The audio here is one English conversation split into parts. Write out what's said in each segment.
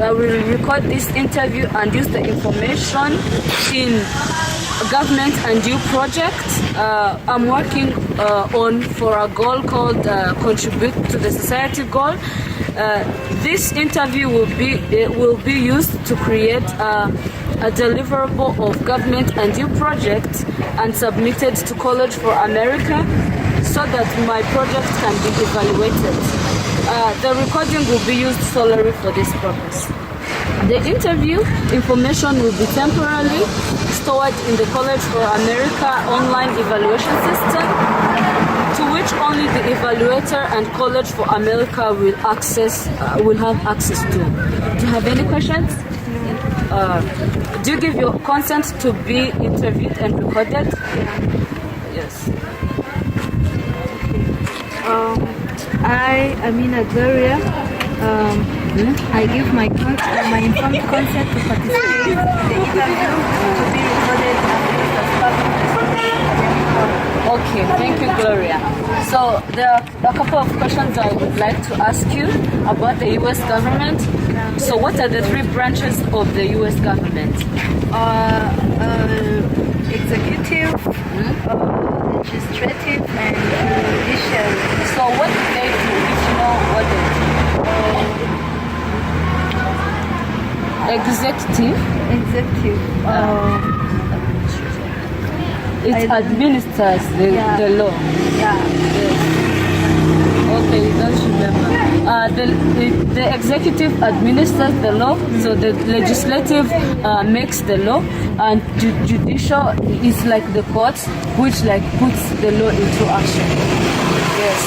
I will record this interview and use the information in government and you project. I'm working on for a goal called contribute to the society goal. This interview will be used to create a deliverable of government and you project and submitted to College for America so that my project can be evaluated. The recording will be used solely for this purpose. The interview information will be temporarily stored in the College for America online evaluation system, to which only the evaluator and College for America will have access to. Do you have any questions? Do you give your consent to be interviewed and recorded? Yes. I, Amina Gloria, I give my informed consent to participate in the interview to be recorded and Okay, thank you, Gloria. So there are a couple of questions I would like to ask you about the U.S. government. So what are the three branches of the U.S. government? executive, legislative, and judicial. So what do they do, if you know what they do? Executive. It administers the law. Yeah. Yes. Okay, you don't remember. The executive administers the law, so the legislative makes the law, and judicial is like the courts, which like puts the law into action. Yes.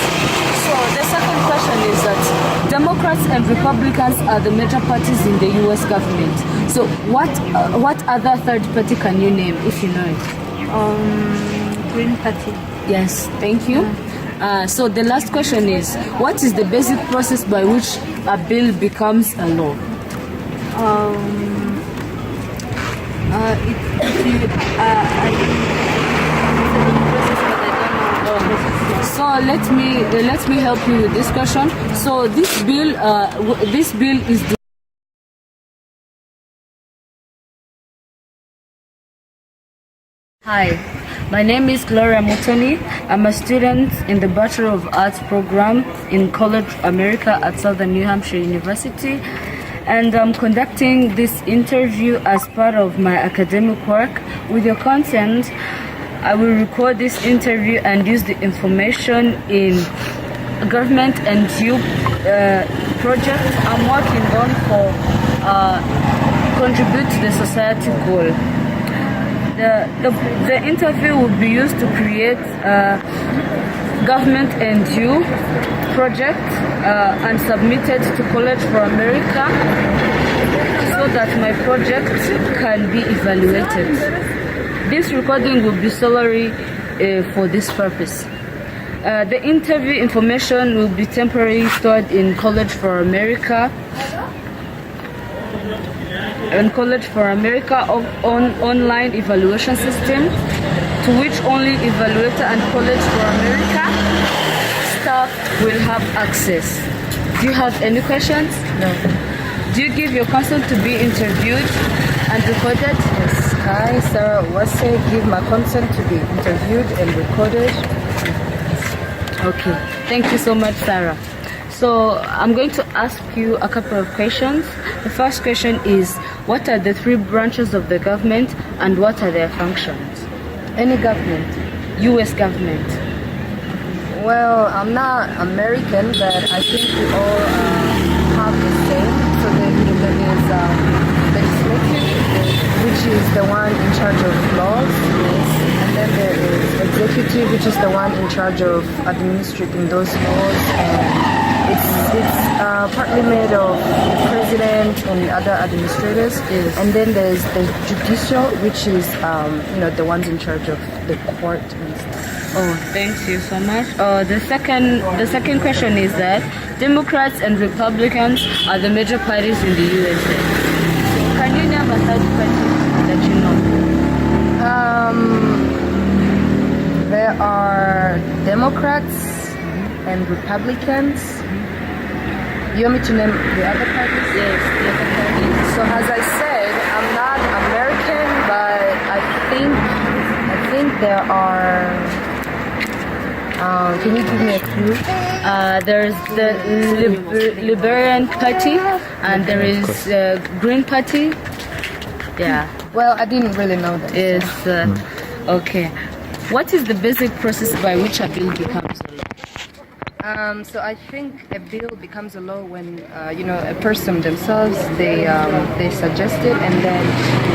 So the second question is that Democrats and Republicans are the major parties in the U.S. government. So what other third party can you name if you know it? Green Party. Yes, thank you. So the last question is, what is the basic process by which a bill becomes a law? So let me help you with this question. So this bill is. Hi, my name is Gloria Mutoni. I'm a student in the Bachelor of Arts program in College America at Southern New Hampshire University, and I'm conducting this interview as part of my academic work. With your consent, I will record this interview and use the information in government and you project I'm working on for contribute to the society goal. The interview will be used to create government and you project and submitted to College for America so that my project can be evaluated. This recording will be solely for this purpose. The interview information will be temporarily stored in College for America and College for America on online evaluation system, to which only evaluator and College for America staff will have access. Do you have any questions? No. Do you give your consent to be interviewed and recorded? Yes. I, Sarah Uwase, give my consent to be interviewed and recorded. Okay. Thank you so much, Sarah. So I'm going to ask you a couple of questions. The first question is, what are the three branches of the government and what are their functions? Any government? U.S. government. Well, I'm not American, but I think we all have the same. So there is legislative, which is the one in charge of laws, yes. And then there is executive, which is the one in charge of administrating those laws. And it's partly made of the president and other administrators, yes. And then there's the judicial, which is the ones in charge of the court and stuff. Oh, thank you so much. The second question is that Democrats and Republicans are the major parties in the USA. Can you name a third party that you know? There are Democrats and Republicans. You want me to name the other parties? Yes, the other parties. there are. Can you give me a clue? There's the Liberal Party, and there is Green Party. Yeah. Well, I didn't really know that. Is okay. What is the basic process by which a bill becomes a law? So I think a bill becomes a law when a person themselves they suggest it, and then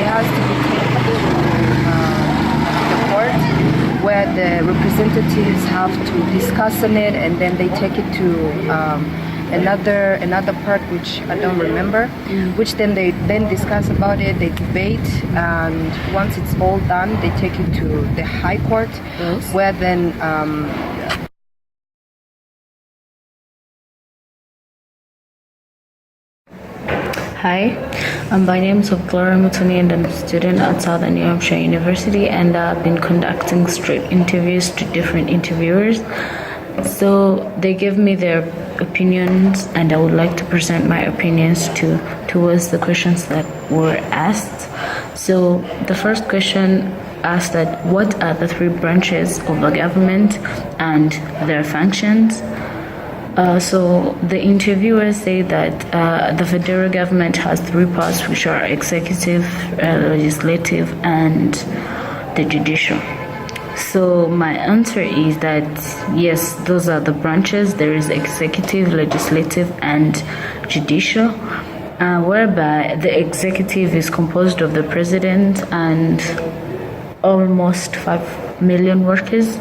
it has to be taken to the court where the representatives have to discuss on it, and then they take it to another part which I don't remember, which then they discuss about it, they debate, and once it's all done, they take it to the high court, Yes. where then Hi, my name is Gloria Mutuni and I'm a student at Southern New Hampshire University, and I've been conducting street interviews to different interviewers. So they give me their opinions, and I would like to present my opinions towards the questions that were asked. So the first question asked that what are the three branches of the government and their functions? So the interviewers say that the federal government has three parts, which are executive, legislative, and the judicial. So my answer is that yes, those are the branches. There is executive, legislative, and judicial, whereby the executive is composed of the president and almost 5 million workers,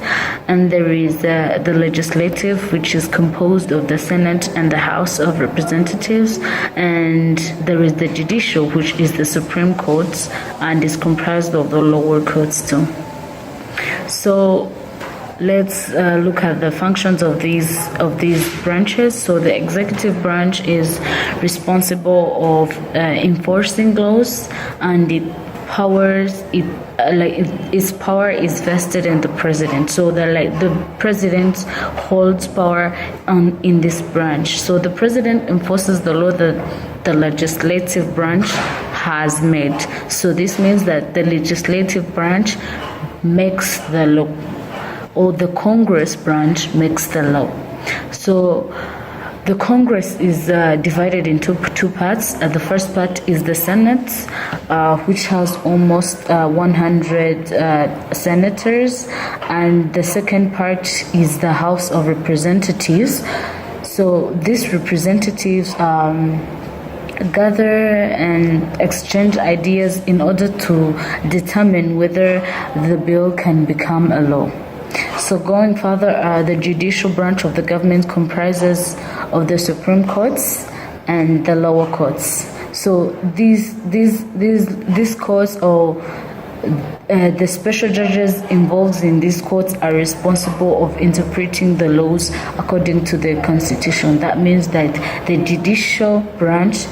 and there is the legislative, which is composed of the Senate and the House of Representatives, and there is the judicial, which is the Supreme Court and is comprised of the lower courts too. So let's look at the functions of these branches. So the executive branch is responsible of enforcing laws, and its power is vested in the president. So the president holds power in this branch. So the president enforces the law that the legislative branch has made. So this means that the legislative branch makes the law, or the Congress branch makes the law. So the Congress is divided into two parts. The first part is the Senate, which has almost 100 senators, and the second part is the House of Representatives. So these representatives gather and exchange ideas in order to determine whether the bill can become a law. So going further, the judicial branch of the government comprises of the Supreme Courts and the lower courts. So these courts, or the special judges involved in these courts, are responsible of interpreting the laws according to the Constitution. That means that the judicial branch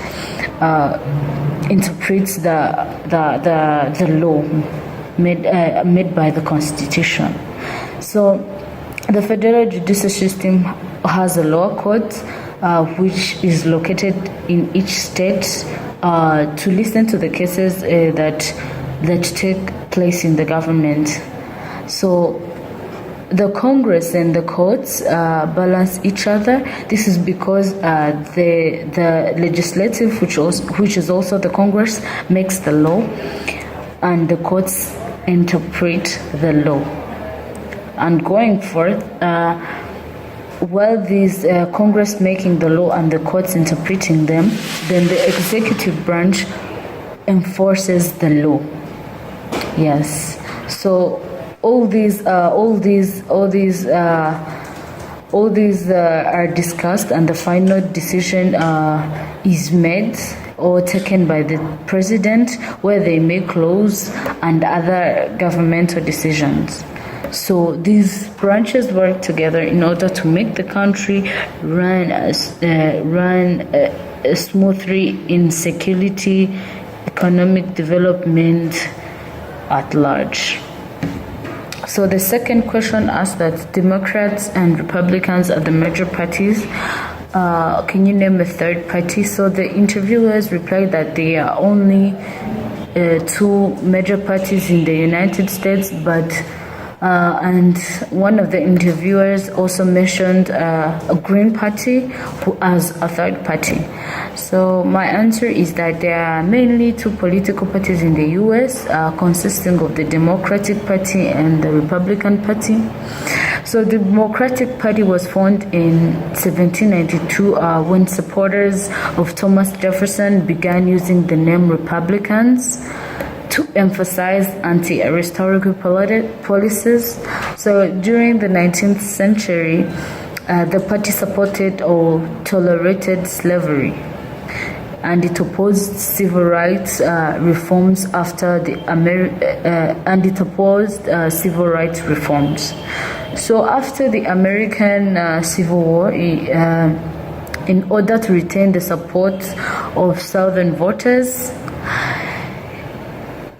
interprets the law made by the Constitution. So the federal judicial system has a lower court, which is located in each state to listen to the cases that take place in the government. So the Congress and the courts balance each other. This is because the legislative, which is also the Congress, makes the law, and the courts interpret the law. And going forth, while these Congress making the law and the courts interpreting them, then the executive branch enforces the law. Yes. So all these are discussed, and the final decision is made or taken by the president, where they make laws and other governmental decisions. So these branches work together in order to make the country run smoothly in security, economic development at large. So the second question asks that Democrats and Republicans are the major parties. Can you name a third party? So the interviewers replied that there are only two major parties in the United States, but And one of the interviewers also mentioned a Green Party as a third party. So my answer is that there are mainly two political parties in the US, consisting of the Democratic Party and the Republican Party. So the Democratic Party was formed in 1792 when supporters of Thomas Jefferson began using the name Republicans to emphasize anti-aristocratic policies. So during the 19th century, the party supported or tolerated slavery, and it opposed civil rights reforms after the civil rights reforms. So after the American Civil War, in order to retain the support of Southern voters,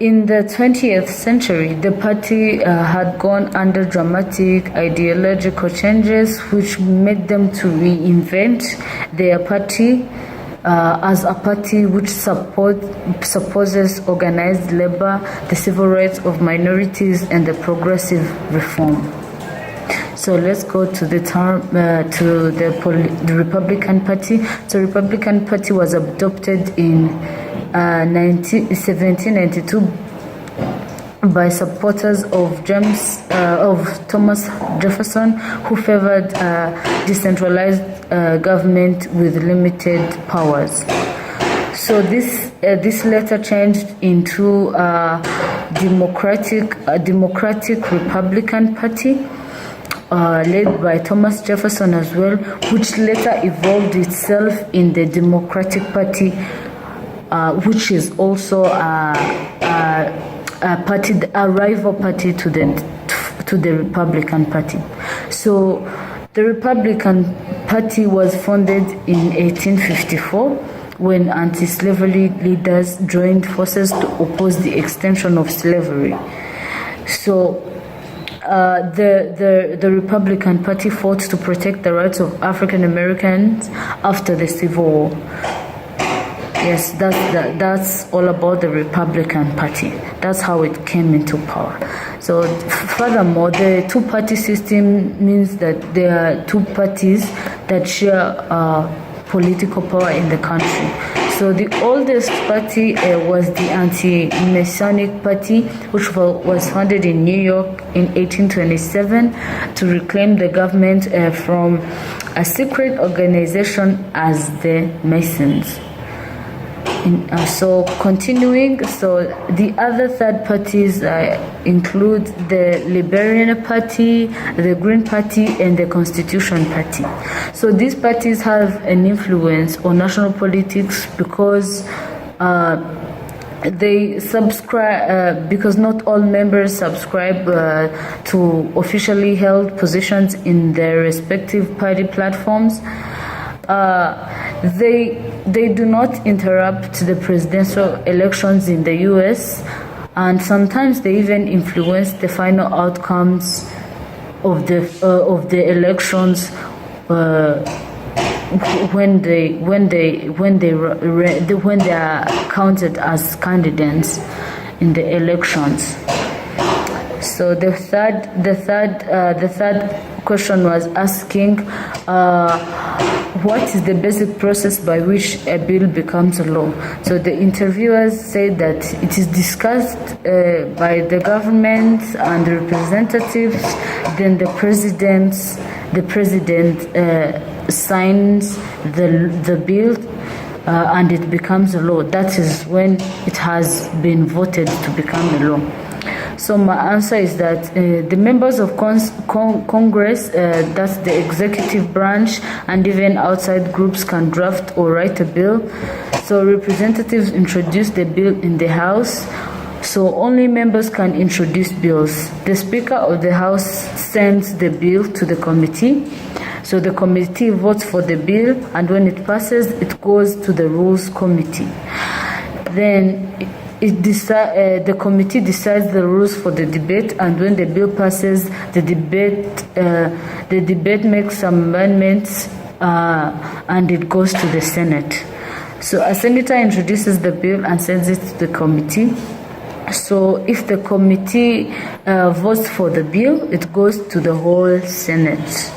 in the 20th century, the party had gone under dramatic ideological changes, which made them to reinvent their party as a party which supposes organized labor, the civil rights of minorities, and the progressive reform. So let's go to the Republican Party. So Republican Party was adopted in 1792 by supporters of Thomas Jefferson, who favored decentralized government with limited powers. So this later changed into Democratic Republican Party, led by Thomas Jefferson as well, which later evolved itself in the Democratic Party, which is also a rival party to the Republican Party. So the Republican Party was founded in 1854 when anti-slavery leaders joined forces to oppose the extension of slavery. So the Republican Party fought to protect the rights of African Americans after the Civil War. Yes, that's all about the Republican Party. That's how it came into power. So furthermore, the two-party system means that there are two parties that share political power in the country. So the oldest party was the Anti-Masonic Party, which was founded in New York in 1827 to reclaim the government from a secret organization as the Masons. So continuing, so the other third parties include the Liberal Party, the Green Party, and the Constitution Party. So these parties have an influence on national politics because they subscribe, because not all members subscribe to officially held positions in their respective party platforms. They do not interrupt the presidential elections in the US, and sometimes they even influence the final outcomes of the elections when they are counted as candidates in the elections. So the third question was asking what is the basic process by which a bill becomes a law. So the interviewers said that it is discussed by the government and the representatives, then the president signs the bill and it becomes a law. That is when it has been voted to become a law. So my answer is that the members of Congress, that's the executive branch, and even outside groups can draft or write a bill. So representatives introduce the bill in the House. So only members can introduce bills. The Speaker of the House sends the bill to the committee. So the committee votes for the bill, and when it passes, it goes to the Rules Committee. Then the committee decides the rules for the debate, and when the bill passes, the debate makes some amendments, and it goes to the Senate. So a senator introduces the bill and sends it to the committee. So if the committee votes for the bill, it goes to the whole Senate.